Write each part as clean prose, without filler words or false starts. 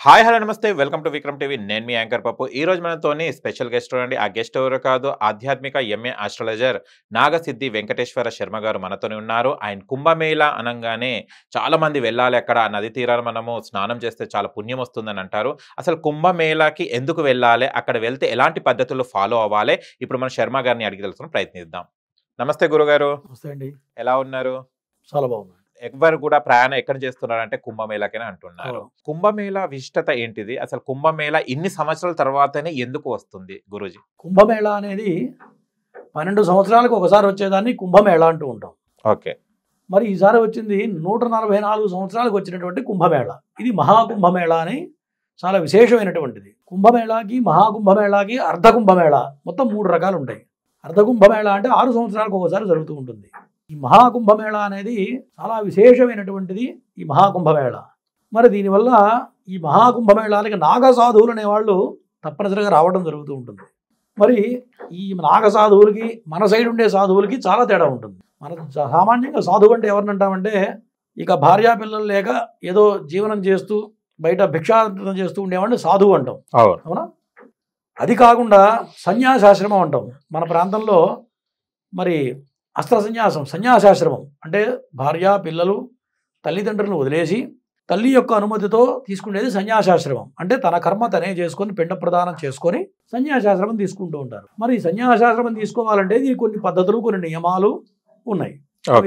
Hi hello నమస్తే welcome to Vikram TV నేను మీ anchor పప్పు ఈ రోజు మనతోని స్పెషల్ గెస్ట్ అండి ఆ గెస్ట్ ఎవరు కాదు ఆధ్యాత్మిక ఎంఏ ఆస్ట్రాలజర్ నాగసిద్ధి వెంకటేశ్వర శర్మ గారు మనతోనే ఉన్నారు ఆయన కుంభమేళ అనగానే చాలా మంది వెళ్ళాలి అక్కడ నది తీరాన మనము స్నానం చేస్తే చాలా పుణ్యం వస్తుందని అంటారు అసలు కుంభమేళకి ఎందుకు వెళ్ళాలి అక్కడ వెళ్తే ఎలాంటి పద్ధతులు ఫాలో అవ్వాలి ఇప్పుడు మన శర్మ గారిని అడిగి తెలుసుకుని ప్రయత్నిద్దాం నమస్తే గురుగారు నమస్తే అండి ఎలా ఉన్నారు చాలా బాగుంది ఎవరు కూడా ప్రయాణం ఎక్కడ చేస్తున్నారంటే కుంభమేళకనే అంటున్నారు కుంభమేళ విశిష్టత ఏంటిది అసలు కుంభమేళ ఇన్ని సంవత్సరాల తర్వాతనే ఎందుకు వస్తుంది గురూజీ కుంభమేళ అనేది 12 సంవత్సరాలకు ఒకసారి వచ్చేదాన్ని కుంభమేళ అంటూ ఉంటాం. ఓకే మరి ఈసారి వచ్చింది 144 సంవత్సరాలకు వచ్చినటువంటి కుంభమేళ. ఇది మహాకుంభమేళ అని చాలా విశేషమైనటువంటిది. కుంభమేళకి మహాకుంభమేళకి అర్ధ కుంభమేళ మొత్తం 3 రకాలు ఉంటాయి. అర్ధ కుంభమేళ అంటే 6 సంవత్సరాలకు ఒకసారి జరుగుతూ ఉంటుంది. ఈ మహాకుంభమేళ అనేది చాలా విశేషమైనటువంటిది ఈ మహాకుంభమేళ. మరి దీనివల్ల ఈ మహాకుంభమేళాలకి నాగసాధువులు అనేవాళ్ళు తప్పనిసరిగా రావడం జరుగుతూ ఉంటుంది. మరి ఈ నాగసాధువులకి మన సైడ్ ఉండే సాధువులకి చాలా తేడా ఉంటుంది. మన సామాన్యంగా సాధువు అంటే ఎవరిని అంటామంటే ఇక భార్యా పిల్లలు లేక ఏదో జీవనం చేస్తూ బయట భిక్షాటన చేస్తూ ఉండేవాడిని సాధువు అంటాం, అవునా? అది కాకుండా సన్యాసాశ్రమం అంటాం. మన ప్రాంతంలో మరి అస్త్ర సన్యాసాశ్రమం అంటే భార్య పిల్లలు తల్లిదండ్రులను వదిలేసి తల్లి యొక్క అనుమతితో తీసుకునేది సన్యాసాశ్రమం. అంటే తన కర్మ తనే చేసుకొని పిండ ప్రదానం చేసుకొని సన్యాసాశ్రమం తీసుకుంటూ ఉంటారు. మరి సన్యాసాశ్రమం తీసుకోవాలంటే దీనికి కొన్ని పద్ధతులు కొన్ని నియమాలు ఉన్నాయి.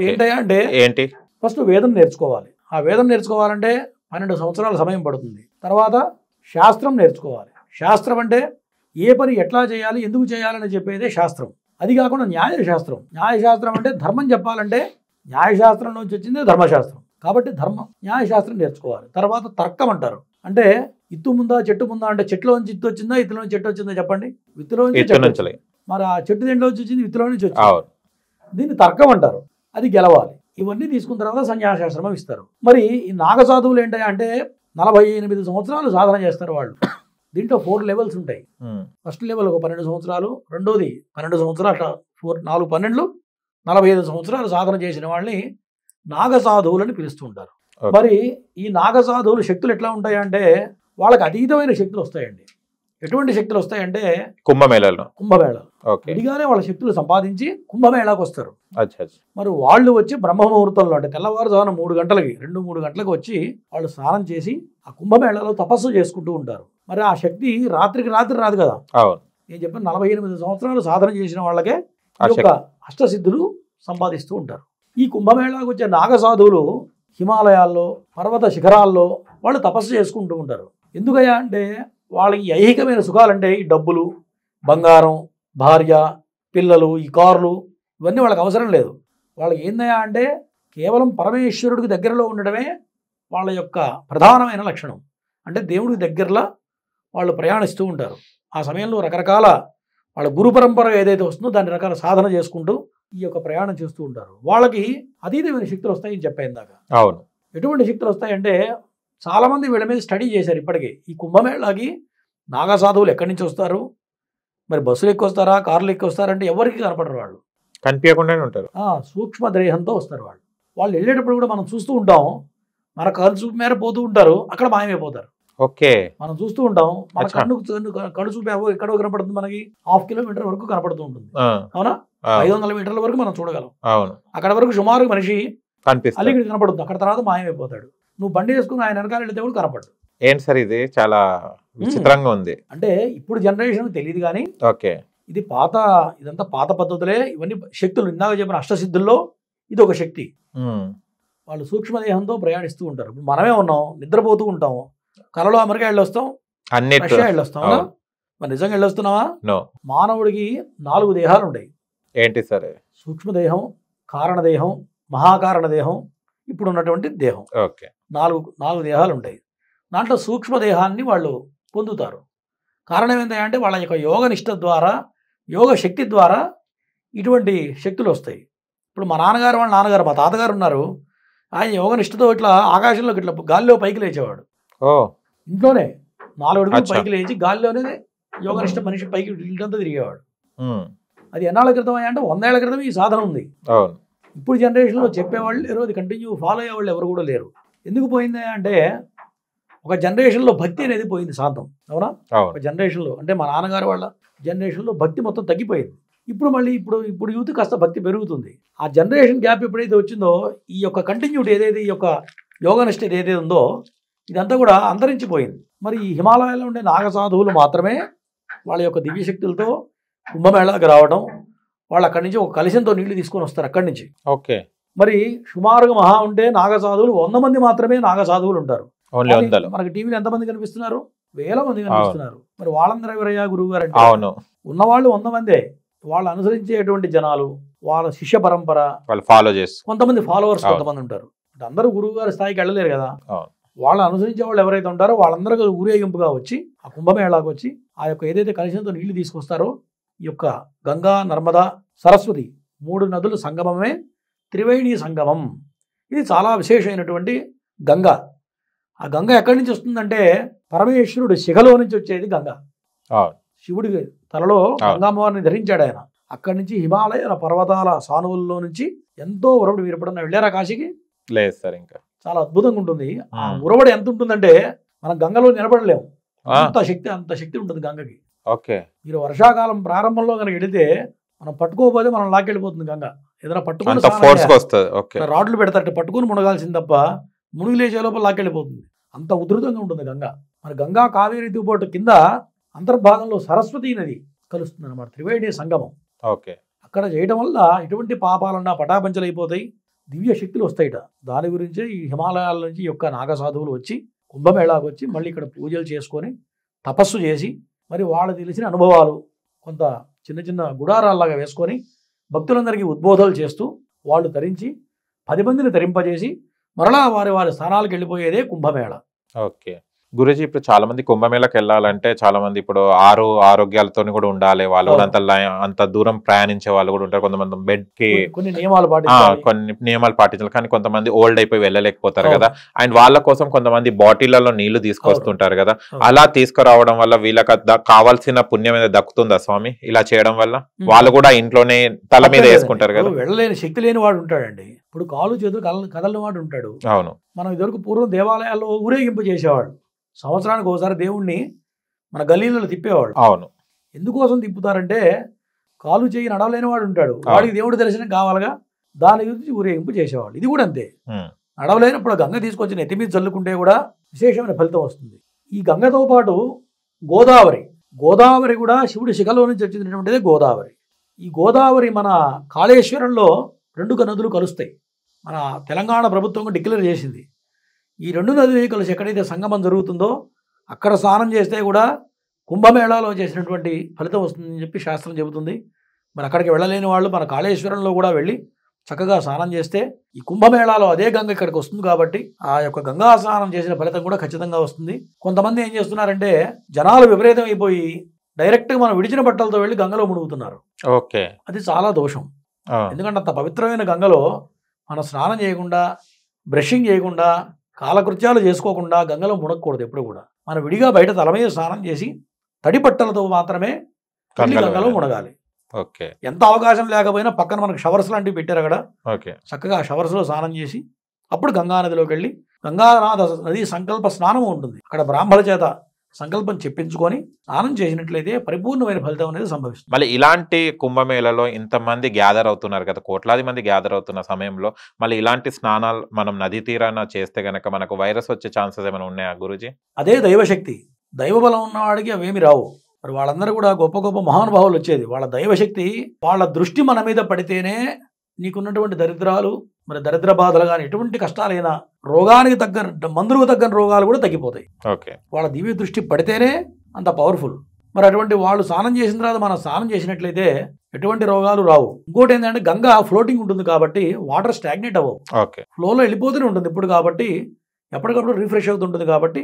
ఏంటంటే ఏంటి ఫస్ట్ వేదం నేర్చుకోవాలి. ఆ వేదం నేర్చుకోవాలంటే 12 సంవత్సరాల సమయం పడుతుంది. తర్వాత శాస్త్రం నేర్చుకోవాలి. శాస్త్రం అంటే ఏ పని ఎట్లా చేయాలి ఎందుకు చేయాలని చెప్పేదే శాస్త్రం. అది కాకుండా న్యాయశాస్త్రం. న్యాయశాస్త్రం అంటే ధర్మం చెప్పాలంటే న్యాయశాస్త్రం నుంచి వచ్చిందే ధర్మశాస్త్రం. కాబట్టి న్యాయశాస్త్రం నేర్చుకోవాలి. తర్వాత తర్కం అంటారు. అంటే ఇత్తు ముందా చెట్టు ముందా అంటే చెట్టులోంచి ఇత్తు వచ్చిందా ఇత్తులోంచి చెట్టు వచ్చిందా చెప్పండి? విత్తులోంచి. మరి ఆ చెట్టు దేంట్లో వచ్చింది? విత్తులో నుంచి వచ్చింది. దీన్ని తర్కం అంటారు. అది గెలవాలి. ఇవన్నీ తీసుకున్న తర్వాత సన్యాసాశ్రమం ఇస్తారు. మరి ఈ నాగసాధువులు ఏంటంటే 48 సంవత్సరాలు సాధన చేస్తారు వాళ్ళు. దీంట్లో 4 లెవెల్స్ ఉంటాయి. ఫస్ట్ లెవెల్ ఒక 12 సంవత్సరాలు, రెండోది 12 సంవత్సరాలు, 4 12 45 సంవత్సరాలు సాధన చేసిన వాళ్ళని నాగసాధువులని పిలుస్తూ ఉంటారు. మరి ఈ నాగసాధువుల శక్తులు ఎట్లా ఉంటాయంటే వాళ్ళకి అతీతమైన శక్తులు వస్తాయండి. ఎటువంటి శక్తులు వస్తాయంటే కుంభమేళలో విడిగానే వాళ్ళ శక్తులు సంపాదించి కుంభమేళాకు వస్తారు. మరి వాళ్ళు వచ్చి బ్రహ్మ ముహూర్తంలో అంటే తెల్లవారుజామున 3 గంటలకి 2-3 గంటలకు వచ్చి వాళ్ళు స్నానం చేసి ఆ కుంభమేళలో తపస్సు చేసుకుంటూ ఉంటారు. మరి ఆ శక్తి రాత్రికి రాత్రి రాదు కదా. నేను చెప్పిన 48 సంవత్సరాలు సాధన చేసిన వాళ్ళకే ఈ యొక్క అష్టసిద్ధులు సంపాదిస్తూ ఉంటారు. ఈ కుంభమేళాకు వచ్చే నాగసాధువులు హిమాలయాల్లో పర్వత శిఖరాల్లో వాళ్ళు తపస్సు చేసుకుంటూ ఉంటారు. ఎందుకయ్యా అంటే వాళ్ళకి ఐహికమైన సుఖాలంటే ఈ డబ్బులు, బంగారం, భార్య, పిల్లలు, ఈ కార్లు ఇవన్నీ వాళ్ళకి అవసరం లేదు. వాళ్ళకి ఏందయ్యా అంటే కేవలం పరమేశ్వరుడికి దగ్గరలో ఉండడమే వాళ్ళ యొక్క ప్రధానమైన లక్షణం. అంటే దేవుడికి దగ్గరలో వాళ్ళు ప్రయాణిస్తూ ఉంటారు. ఆ సమయంలో రకరకాల వాళ్ళ గురు పరంపర ఏదైతే వస్తుందో దాన్ని రకాల సాధన చేసుకుంటూ ఈ యొక్క ప్రయాణం చేస్తూ ఉంటారు. వాళ్ళకి అతీతమైన శక్తులు వస్తాయని చెప్పాను దాకా. అవును. ఎటువంటి శక్తులు వస్తాయంటే చాలామంది వీళ్ళ మీద స్టడీ చేశారు ఇప్పటికే. ఈ కుంభమేళాకి నాగసాధువులు ఎక్కడి నుంచి వస్తారు, మరి బస్సులు ఎక్కి వస్తారా, కార్లు ఎక్కి వస్తారంటే ఎవరికి కనపడరు. వాళ్ళు కనిపించకుండానే ఉంటారు. సూక్ష్మ దేహంతో వస్తారు. వాళ్ళు వెళ్ళేటప్పుడు కూడా మనం చూస్తూ ఉంటాం. మన కళ్ళు చూపు మేర పోతూ ఉంటారు, అక్కడ మాయమైపోతారు. ఓకే, మనం చూస్తూ ఉంటాం. మన కళ్ళు చూపు ఎక్కడో కనపడుతుంది, మనకి 1/2 కిలోమీటర్ వరకు కనపడుతూ ఉంటుంది. అవునా? 500 మీటర్ల వరకు మనం చూడగలం. అక్కడ వరకు సుమారు మనిషి అలిగిడి కనపడుతుంది. అక్కడ తర్వాత మాయమైపోతాడు. నువ్వు బండి వేసుకుని ఆయన వెనకాల వెళ్తే కూడా కనపడు. ఏంటి సార్ ఇది చాలా విచిత్రంగా ఉంది. అంటే ఇప్పుడు జనరేషన్ తెలియదు కానీ ఇది ఇదంతా పాత పద్ధతులే. ఇవన్నీ శక్తులు ఇందాక చెప్పిన అష్టసిద్ధుల్లో ఇది ఒక శక్తి. వాళ్ళు సూక్ష్మదేహంతో ప్రయాణిస్తూ ఉంటారు. ఇప్పుడు మనమే ఉన్నాం, నిద్రపోతూ ఉంటాము. కలలో అమెరికా వెళ్ళొస్తాం, రష్యా వెళ్ళొస్తాం. మరి నిజంగా వెళ్ళొస్తున్నావా? మానవుడికి 4 దేహాలు ఉంటాయి. ఏంటి సరే? సూక్ష్మదేహం, కారణదేహం, మహాకారణదేహం, ఇప్పుడు ఉన్నటువంటి దేహం. 4 దేహాలు ఉంటాయి. దాంట్లో సూక్ష్మదేహాన్ని వాళ్ళు పొందుతారు. కారణం ఏంటంటే వాళ్ళ యొక్క యోగ నిష్ట ద్వారా, యోగ శక్తి ద్వారా ఇటువంటి శక్తులు వస్తాయి. ఇప్పుడు మా నాన్నగారు మా తాతగారు ఉన్నారు. ఆయన యోగ నిష్టతో ఇట్లా ఆకాశంలోకి ఇట్లా గాలిలో పైకి లేచేవాడు. ఇంట్లోనే 4 అడుగులు పైకి లేచి గాలిలోనే యోగ నిష్ట మనిషి పైకి ఇల్లంతా తిరిగేవాడు. అది ఎన్నాళ్ళ క్రితం అంటే 100 ఏళ్ల క్రితం ఈ సాధన ఉంది. ఇప్పుడు జనరేషన్లో చెప్పేవాళ్ళు లేరు, అది కంటిన్యూ ఫాలో అయ్యేవాళ్ళు ఎవరు కూడా లేరు. ఎందుకు పోయింది అంటే ఒక జనరేషన్లో భక్తి అనేది పోయింది శాంతం, అవునా? అవును. ఒక జనరేషన్లో అంటే మా నాన్నగారు వాళ్ళ జనరేషన్లో భక్తి మొత్తం తగ్గిపోయింది. ఇప్పుడు మళ్ళీ ఇప్పుడు యూత్ కాస్త భక్తి పెరుగుతుంది. ఆ జనరేషన్ గ్యాప్ ఎప్పుడైతే వచ్చిందో ఈ యొక్క కంటిన్యూటీ ఏదైతే ఈ యొక్క యోగనిష్ట ఏదైతే ఉందో ఇదంతా కూడా అంతరించిపోయింది. మరి ఈ హిమాలయాల్లో ఉండే నాగసాధువులు మాత్రమే వాళ్ళ యొక్క దివ్యశక్తులతో కుంభమేళాకి రావడం, వాళ్ళు అక్కడి నుంచి ఒక కలశంతో నీళ్లు తీసుకొని వస్తారు అక్కడి నుంచి. ఓకే. మరి సుమారుగా మహా ఉంటే నాగసాధువులు 100 మంది మాత్రమే నాగసాధువులు ఉంటారు. ఓన్లీ 100. మనకి టీవీలో ఎంతమంది కనిపిస్తున్నారు? వేల మంది కనిపిస్తున్నారు. మరి వాళ్ళందరూ ఎవరయ్యా గురువు గారు అంటే? అవును, ఉన్నవాళ్ళు 100 మందే. వాళ్ళు అనుసరించేటువంటి జనాలు, వాళ్ళ శిష్య పరంపర, వాళ్ళు ఫాలో చేస్తారు. కొంతమంది ఫాలోవర్స్ కొంతమంది ఉంటారు. అందరూ గురువు గారి స్థాయికి వెళ్ళలేరు కదా. అవును. వాళ్ళు అనుసరించే వాళ్ళు ఎవరైతే ఉంటారో వాళ్ళందరూ ఊరేగింపుగా వచ్చి ఆ కుంభమేళాకు వచ్చి ఆ యొక్క ఏదైతే కలశంతో నీళ్లు తీసుకొస్తారో ఈ యొక్క గంగా, నర్మదా, సరస్వతి 3 నదుల సంగమమే త్రివేణి సంగమం. ఇది చాలా విశేషమైనటువంటి గంగ. ఆ గంగ ఎక్కడి నుంచి వస్తుందంటే పరమేశ్వరుడు శిఖలో నుంచి వచ్చేది గంగ. శివుడి తలలో గంగామ్మవారిని ధరించాడు ఆయన. అక్కడి నుంచి హిమాలయ పర్వతాల సానువుల్లో నుంచి ఎంతో ఉరవడి. మీరు ఎప్పుడన్నా వెళ్ళారా కాశీకి? లేదు సార్. ఇంకా చాలా అద్భుతంగా ఉంటుంది. ఆ ఉరవడి ఎంత ఉంటుందంటే మనం గంగలో నిలబడలేము, అంత శక్తి ఉంటుంది గంగకి. ఓకే. మీరు వర్షాకాలం ప్రారంభంలో కనుక వెళితే మనం పట్టుకోకపోతే మనం లాక్కెళ్ళిపోతుంది గంగ. ఏదైనా పట్టుకుని రాడ్లు పెడతారు, పట్టుకుని మునగాల్సింది తప్ప మునిగి లేచే లోపల లాక్కెళ్ళిపోతుంది. అంత ఉధృతంగా ఉంటుంది గంగ. మన గంగా కావేరీ దిగుబాటు కింద అంతర్భాగంలో సరస్వతీ నది కలుస్తుంది అన్నమాట, త్రివేణి సంగమం. ఓకే. అక్కడ చేయడం వల్ల ఎటువంటి పాపాలన్నా పటాపంచలైపోతాయి, దివ్య శక్తులు వస్తాయిట. దాని గురించే ఈ హిమాలయాల నుంచి యొక్క నాగసాధువులు వచ్చి కుంభమేళాకు వచ్చి మళ్ళీ ఇక్కడ పూజలు చేసుకొని తపస్సు చేసి మరి వాళ్ళు తెలిసిన అనుభవాలు కొంత చిన్న చిన్న గుడారాల్లాగా వేసుకొని భక్తులందరికీ ఉద్బోధాలు చేస్తూ వాళ్ళు తరించి 10 మందిని తరింపజేసి మరలా వారి స్థానాలకు వెళ్ళిపోయేదే కుంభమేళ. ఓకే. గురూజీ, ఇప్పుడు చాలా మంది కుంభమేళకి వెళ్ళాలంటే చాలా మంది ఇప్పుడు ఆరోగ్యాలతో కూడా ఉండాలి, వాళ్ళు కూడా అంత దూరం ప్రయాణించే వాళ్ళు కూడా ఉంటారు. కొంతమంది బెడ్ కి కొన్ని నియమాలు పాటించాలి, కానీ కొంతమంది ఓల్డ్ అయిపోయి వెళ్ళలేకపోతారు కదా. అండ్ వాళ్ళ కోసం కొంతమంది బాటిళ్లలో నీళ్లు తీసుకొస్తుంటారు కదా. అలా తీసుకురావడం వల్ల వీళ్ళకి కావాల్సిన పుణ్యం మీద దక్కుతుందా స్వామి ఇలా చేయడం వల్ల? వాళ్ళు కూడా ఇంట్లోనే తల మీద వేసుకుంటారు కదా. వెళ్ళలేని శక్తి లేని వాడు ఉంటాడండి. ఇప్పుడు కాలు చేతులు కదలని వాడు ఉంటాడు. అవును. మనం ఇదివరకు పూర్వం దేవాలయాల్లో ఊరేగింపు చేసేవాడు. సంవత్సరానికి ఒకసారి దేవుణ్ణి మన గల్లీలలో తిప్పేవాడు. అవును. ఎందుకోసం తిప్పుతారంటే కాలు చేయి నడవలేని వాడు ఉంటాడు, వాడికి దేవుడి దర్శనం కావాలిగా, దాని గురించి ఊరేగింపు చేసేవాళ్ళు. ఇది కూడా అంతే. నడవలేనప్పుడు గంగ తీసుకొచ్చి నెత్తి మీద చల్లుకుంటే కూడా విశేషమైన ఫలితం వస్తుంది. ఈ గంగతో పాటు గోదావరి కూడా శివుడి శిఖలో నుంచి వచ్చినటువంటిదే గోదావరి. ఈ గోదావరి మన కాళేశ్వరంలో 2 నదులు కలుస్తాయి. మన తెలంగాణ ప్రభుత్వం డిక్లేర్ చేసింది. ఈ 2 నదులు కలిసి ఎక్కడైతే సంగమం జరుగుతుందో అక్కడ స్నానం చేస్తే కూడా కుంభమేళాలో చేసినటువంటి ఫలితం వస్తుందని చెప్పి శాస్త్రం చెబుతుంది. మరి అక్కడికి వెళ్ళలేని వాళ్ళు మన కాళేశ్వరంలో కూడా వెళ్ళి చక్కగా స్నానం చేస్తే ఈ కుంభమేళాలో అదే గంగ ఇక్కడికి వస్తుంది కాబట్టి ఆ యొక్క గంగా స్నానం చేసిన ఫలితం కూడా ఖచ్చితంగా వస్తుంది. కొంతమంది ఏం చేస్తున్నారంటే జనాలు విపరీతం అయిపోయి డైరెక్ట్గా మనం విడిచిన బట్టలతో వెళ్ళి గంగలో మునుగుతున్నారు. ఓకే. అది చాలా దోషం. ఎందుకంటే అంత పవిత్రమైన గంగలో మనం స్నానం చేయకుండా, బ్రషింగ్ చేయకుండా, కాలకృత్యాలు చేసుకోకుండా గంగలో మునగకూడదు ఎప్పుడు కూడా. మనం విడిగా బయట తల మీద స్నానం చేసి తడి బట్టలతో మాత్రమే గంగలో మునగాలి. ఎంత అవకాశం లేకపోయినా పక్కన మనకు షవర్స్ లాంటివి పెట్టారు అక్కడ, చక్కగా షవర్స్ లో స్నానం చేసి అప్పుడు గంగా నదిలోకి వెళ్ళి గంగానాథ నది సంకల్ప స్నానం ఉంటుంది. అక్కడ బ్రాహ్మణ చేత సంకల్పం చెప్పించుకొని స్నానం చేసినట్లయితే పరిపూర్ణమైన ఫలితం అనేది సంభవిస్తుంది. మళ్ళీ ఇలాంటి కుంభమేళలో ఇంతమంది గ్యాదర్ అవుతున్నారు కదా, కోట్లాది మంది గ్యాదర్ అవుతున్న సమయంలో మళ్ళీ ఇలాంటి స్నానాలు మనం నది తీరాన చేస్తే గనక మనకు వైరస్ వచ్చే ఛాన్సెస్ ఏమైనా ఉన్నాయా గురూజీ? అదే దైవశక్తి. దైవబలం ఉన్నవాడికి అవేమి రావు. మరి వాళ్ళందరూ కూడా గొప్ప గొప్ప మహానుభావులు వచ్చేది. వాళ్ళ దైవశక్తి, వాళ్ళ దృష్టి మన మీద పడితేనే నీకున్నటువంటి దరిద్రాలు, మరి దరిద్ర బాధలు కానీ ఎటువంటి కష్టాలైనా, రోగానికి తగ్గ మందులకు తగ్గ రోగాలు కూడా తగ్గిపోతాయి. వాళ్ళ దివ్య దృష్టి పడితేనే అంత పవర్ఫుల్. మరి అటువంటి వాళ్ళు స్నానం చేసిన తర్వాత మనం స్నానం చేసినట్లయితే ఎటువంటి రోగాలు రావు. ఇంకోటి ఏంటంటే గంగా ఫ్లోటింగ్ ఉంటుంది కాబట్టి వాటర్ స్టాగ్నేట్ అవ్వవు, ఫ్లోలో వెళ్ళిపోతూనే ఉంటుంది ఇప్పుడు కాబట్టి, ఎప్పటికప్పుడు రిఫ్రెష్ అవుతుంటుంది కాబట్టి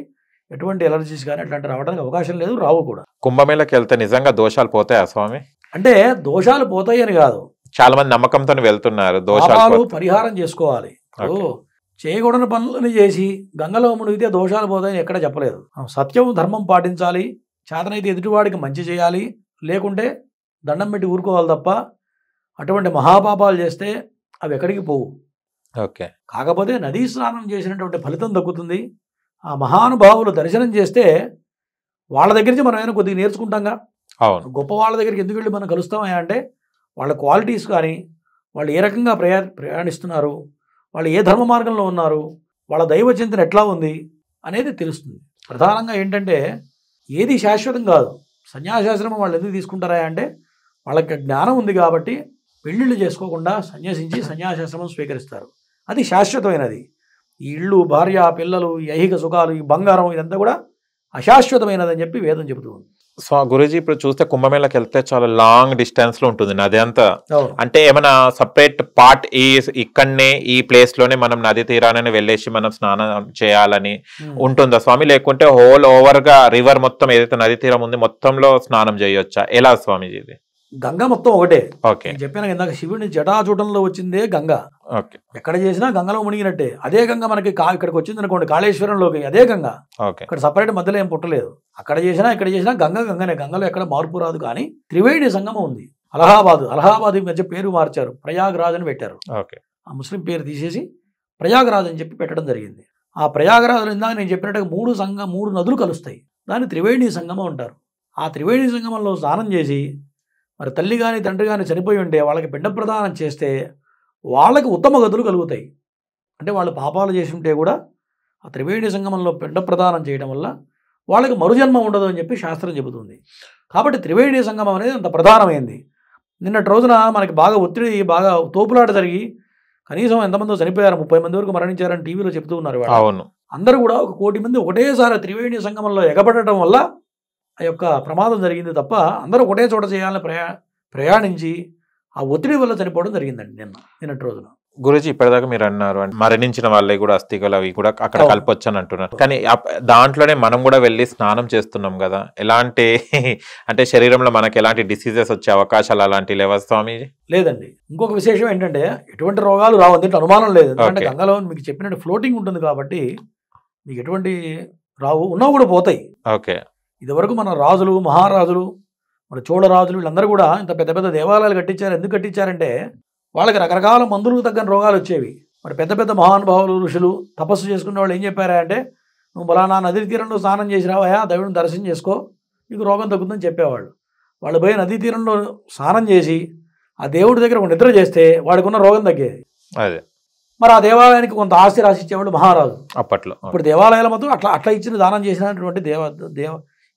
ఎటువంటి ఎలర్జీస్ కానీ అట్లాంటి రావడానికి అవకాశం లేదు, రావు కూడా. కుంభమేళకి వెళ్తే నిజంగా దోషాలు పోతాయా స్వామి? అంటే దోషాలు పోతాయి అని కాదు, చాలా మంది నమ్మకంతో వెళ్తున్నారు. దోషాలు పరిహారం చేసుకోవాలి. చేయకూడని పనులను చేసి గంగలో మునిగితే దోషాలు పోతాయని ఎక్కడ చెప్పలేదు. సత్యం ధర్మం పాటించాలి, చేతనైతే ఎదుటివాడికి మంచి చేయాలి, లేకుంటే దండం పెట్టి ఊరుకోవాలి తప్ప అటువంటి మహాపాపాలు చేస్తే అవి ఎక్కడికి పోవు. ఓకే. కాకపోతే నదీ స్నానం చేసినటువంటి ఫలితం దక్కుతుంది. ఆ మహానుభావులు దర్శనం చేస్తే వాళ్ళ దగ్గర నుంచి మనం ఏమైనా కొద్దిగా నేర్చుకుంటాంగా. అవును. గొప్ప వాళ్ళ దగ్గరికి ఎందుకు వెళ్ళి మనం కలుస్తామా అంటే వాళ్ళ క్వాలిటీస్ కానీ, వాళ్ళు ఏ రకంగా ప్రయాణిస్తున్నారు, వాళ్ళు ఏ ధర్మ మార్గంలో ఉన్నారు, వాళ్ళ దైవ చింతన ఎట్లా ఉంది అనేది తెలుస్తుంది. ప్రధానంగా ఏంటంటే ఏది శాశ్వతం కాదు. సన్యాసాశ్రమం వాళ్ళు ఎందుకు తీసుకుంటారా అంటే వాళ్ళకి జ్ఞానం ఉంది కాబట్టి పెళ్ళిళ్ళు చేసుకోకుండా సన్యాసించి సన్యాసాశ్రమం స్వీకరిస్తారు. అది శాశ్వతమైనది. ఈ ఇళ్ళు, భార్య, పిల్లలు, ఈ ఐహిక సుఖాలు, ఈ బంగారం ఇదంతా కూడా అశాశ్వతమైనదని చెప్పి వేదం చెబుతుంది. సో గురూజీ ఇప్పుడు చూస్తే కుంభమేళకి వెళ్తే చాలా లాంగ్ డిస్టెన్స్ లో ఉంటుంది నది అంతా. అవును. అంటే ఏమైనా సపరేట్ పార్ట్ ఇక్కడనే ఈ ప్లేస్ లోనే మనం నది తీరానని వెళ్ళేసి మనం స్నానం చేయాలని ఉంటుందా స్వామి, లేకుంటే హోల్ ఓవర్ గా రివర్ మొత్తం ఏదైతే నది తీరం ఉంది మొత్తంలో స్నానం చేయొచ్చా, ఎలా స్వామిజీ ఇది? గంగ మొత్తం ఒకటే. ఓకే. నేను చెప్పాను ఇందాక, శివుని జటాచూటంలో వచ్చిందే గంగ. ఓకే. ఎక్కడ చేసినా గంగలో మునిగినట్టే. అదే గంగ మనకి ఇక్కడికి వచ్చింది అనుకోండి, కాళేశ్వరంలోకి అదే గంగ. ఓకే. ఇక్కడ సపరేట్ మధ్యలో ఏం పుట్టలేదు. అక్కడ చేసినా ఇక్కడ చేసినా గంగ గంగనే. గంగలో ఎక్కడ మార్పు రాదు. కానీ త్రివేణి సంగమం ఉంది. అలహాబాద్ మధ్య పేరు మార్చారు, ప్రయాగ్రాజ్ అని పెట్టారు. ఓకే. ఆ ముస్లిం పేరు తీసేసి ప్రయాగ్రాజ్ అని చెప్పి పెట్టడం జరిగింది. ఆ ప్రయాగ్రాజ్లో ఇందాక నేను చెప్పినట్టుగా మూడు నదులు కలుస్తాయి. దాన్ని త్రివేణి సంగమం అంటారు. ఆ త్రివేణి సంగమంలో స్నానం చేసి మరి తల్లి కానీ తండ్రి కానీ చనిపోయి ఉంటే వాళ్ళకి పిండ ప్రదానం చేస్తే వాళ్ళకి ఉత్తమ గతులు కలుగుతాయి. అంటే వాళ్ళు పాపాలు చేసి ఉంటే కూడా ఆ త్రివేణి సంగమంలో పిండ ప్రదానం చేయడం వల్ల వాళ్ళకి మరుజన్మ ఉండదు అని చెప్పి శాస్త్రం చెబుతుంది. కాబట్టి త్రివేణి సంగమం అనేది అంత ప్రధానమైంది. నిన్నటి రోజున మనకి బాగా ఒత్తిడి, బాగా తోపులాట జరిగి కనీసం ఎంతమందో చనిపోయారు, 30 మంది వరకు మరణించారని టీవీలో చెప్తూ ఉన్నారు. అవును. అందరూ కూడా 1 కోటి మంది ఒకటేసారి త్రివేణి సంగమంలో ఎగబడటం వల్ల ఆ యొక్క ప్రమాదం జరిగింది తప్ప అందరూ ఒకటే చోట చేయాలని ప్రయాణించి ఆ ఒత్తిడి వల్ల చనిపోవడం జరిగిందండి నిన్నటి రోజున. గురూజీ ఇప్పటిదాకా మీరు అన్నారు మరణించిన వాళ్ళే కూడా అస్థికలు అవి కూడా అక్కడ కలపొచ్చు అని అంటున్నారు. కానీ దాంట్లోనే మనం కూడా వెళ్ళి స్నానం చేస్తున్నాం కదా, ఎలాంటి అంటే శరీరంలో మనకి ఎలాంటి డిసీజెస్ వచ్చే అవకాశాలు అలాంటివి లేవా స్వామీజీ? లేదండి. ఇంకొక విశేషం ఏంటంటే ఎటువంటి రోగాలు రావు, దీంట్లో అనుమానం లేదు. ఎందుకంటే గంగలో మీకు చెప్పినట్టు ఫ్లోటింగ్ ఉంటుంది కాబట్టి మీకు ఎటువంటి రావు, ఉన్నా కూడా పోతాయి. ఓకే. ఇదివరకు మన రాజులు, మహారాజులు, మన చోళరాజులు వీళ్ళందరూ కూడా ఇంత పెద్ద పెద్ద దేవాలయాలు కట్టించారు. ఎందుకు కట్టించారంటే వాళ్ళకి రకరకాల మందులకు తగ్గని రోగాలు వచ్చేవి. మరి పెద్ద పెద్ద మహానుభావులు, ఋషులు తపస్సు చేసుకునే వాళ్ళు ఏం చెప్పారా అంటే నువ్వు బలానా నదీ తీరంలో స్నానం చేసి రావయా, దేవుడిని దర్శనం చేసుకో, నీకు రోగం తగ్గుతుందని చెప్పేవాళ్ళు. వాళ్ళు పోయి నదీ తీరంలో స్నానం చేసి ఆ దేవుడి దగ్గర ఒక నిద్ర చేస్తే వాడికి ఉన్న రోగం తగ్గేది. అదే. మరి ఆ దేవాలయానికి కొంత ఆస్తి రాసి ఇచ్చేవాళ్ళు మహారాజు అప్పట్లో. ఇప్పుడు దేవాలయాల మొత్తం అట్లా ఇచ్చిన దానం చేసినటువంటి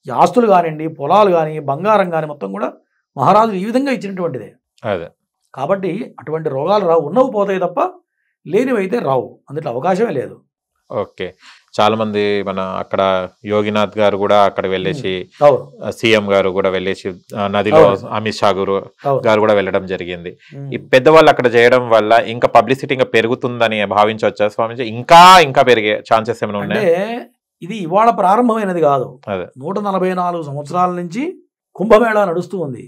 ఈ ఆస్తులు కానివ్వండి, పొలాలు కానీ, బంగారం కానీ మొత్తం కూడా మహారాజులు ఈ విధంగా ఇచ్చినటువంటిదే. అదే. కాబట్టి అటువంటి రోగాలు రావు, ఉన్నవి పోతాయి తప్ప లేనివి అయితే రావు. అందులో అవకాశమే లేదు. ఓకే. చాలా మంది మన అక్కడ యోగినాథ్ గారు కూడా అక్కడ వెళ్ళేసి, సీఎం గారు కూడా వెళ్ళేసి నదిలో, అమిత్ షా గారు కూడా వెళ్ళడం జరిగింది. ఈ పెద్దవాళ్ళు అక్కడ చేయడం వల్ల ఇంకా పబ్లిసిటీ ఇంకా పెరుగుతుందని భావించవచ్చా స్వామిజీ? ఇంకా పెరిగే ఛాన్సెస్ ఏమైనా ఉన్నాయి? ఇది ఇవాళ ప్రారంభమైనది కాదు. 144 సంవత్సరాల నుంచి కుంభమేళా నడుస్తూ ఉంది.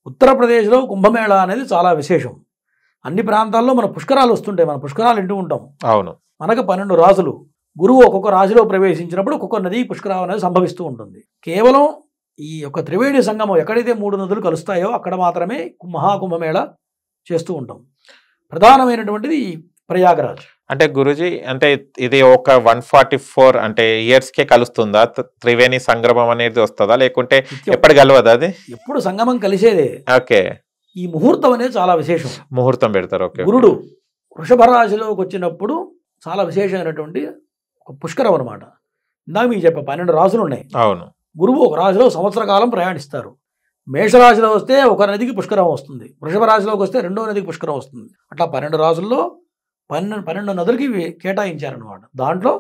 ఉత్తరప్రదేశ్లో కుంభమేళా అనేది చాలా విశేషం. అన్ని ప్రాంతాల్లో మన పుష్కరాలు వస్తుంటాయి, మన పుష్కరాలు వింటూ ఉంటాం. అవును. మనకు 12 రాజులు, గురువు ఒక్కొక్క రాశిలో ప్రవేశించినప్పుడు ఒక్కొక్క నది పుష్కరం అనేది సంభవిస్తూ ఉంటుంది. కేవలం ఈ యొక్క త్రివేణి సంగమం ఎక్కడైతే 3 నదులు కలుస్తాయో అక్కడ మాత్రమే మహాకుంభమేళా చేస్తూ ఉంటాం. ప్రధానమైనటువంటిది ఈ ప్రయాగరాజ్. అంటే గురూజీ, అంటే ఇది ఒక 144 అంటే ఇయర్స్కే కలుస్తుందా త్రివేణి సంగమం అనేది వస్తుందా, లేకుంటే ఎప్పుడు కలవదా? అది ఎప్పుడు సంగమం కలిసేదే. ఓకే. ఈ ముహూర్తం అనేది చాలా విశేషం. ముహూర్తం పెడతారు. ఓకే. గురుడు వృషభ రాశిలోకి వచ్చినప్పుడు చాలా విశేషమైనటువంటి ఒక పుష్కరం అనమాట. ఇందాక మీకు చెప్పా 12 రాశులు ఉన్నాయి. అవును. గురువు ఒక రాశిలో సంవత్సర కాలం ప్రయాణిస్తారు. మేషరాశిలో వస్తే ఒక నదికి పుష్కరం వస్తుంది, వృషభ రాశిలోకి వస్తే 2వ నదికి పుష్కరం వస్తుంది. అట్లా 12 రాశుల్లో 12 నదులకి కేటాయించారనమాట. దాంట్లో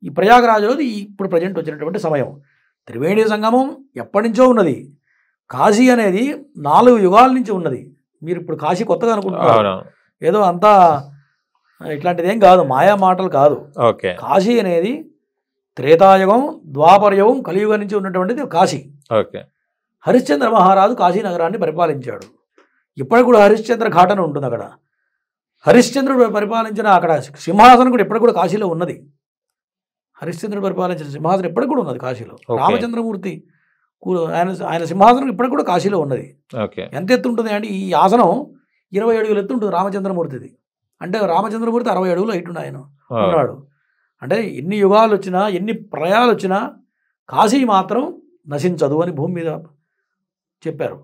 ఈ ప్రయాగరాజులోది ఇప్పుడు ప్రజెంట్ వచ్చినటువంటి సమయం. త్రివేణి సంగమం ఎప్పటి నుంచో ఉన్నది. కాశీ అనేది 4 యుగాల నుంచి ఉన్నది. మీరు ఇప్పుడు కాశీ కొత్తగా అనుకుంటున్నారు, ఏదో అంతా ఇట్లాంటిది ఏం కాదు, మాయా మాటలు కాదు. ఓకే. కాశీ అనేది త్రేతాయుగం, ద్వాపరయుగం, కలియుగం నుంచి ఉన్నటువంటిది కాశీ. ఓకే. హరిశ్చంద్ర మహారాజు కాశీ నగరాన్ని పరిపాలించాడు. ఇప్పటికి కూడా హరిశ్చంద్ర ఘాట్ అని ఉంటుంది అక్కడ. హరిశ్చంద్రుడు పరిపాలించిన అక్కడ సింహాసనం కూడా ఇప్పటికి కూడా కాశీలో ఉన్నది. హరిశ్చంద్రుడు పరిపాలించిన సింహాసనం ఇప్పటికి కూడా ఉన్నది కాశీలో. రామచంద్రమూర్తి ఆయన సింహాసనం ఇప్పటికి కూడా కాశీలో ఉన్నది. ఎంత ఎత్తు ఉంటుంది అంటే ఈ ఆసనం 20 అడుగులు ఎత్తు ఉంటుంది రామచంద్రమూర్తిది. అంటే రామచంద్రమూర్తి 60 అడుగులు హైట్ ఆయన ఉన్నాడు. అంటే ఎన్ని యుగాలు వచ్చినా ఎన్ని ప్రళయాలు వచ్చినా కాశీ మాత్రం నశించదు అని భూమి మీద చెప్పారు.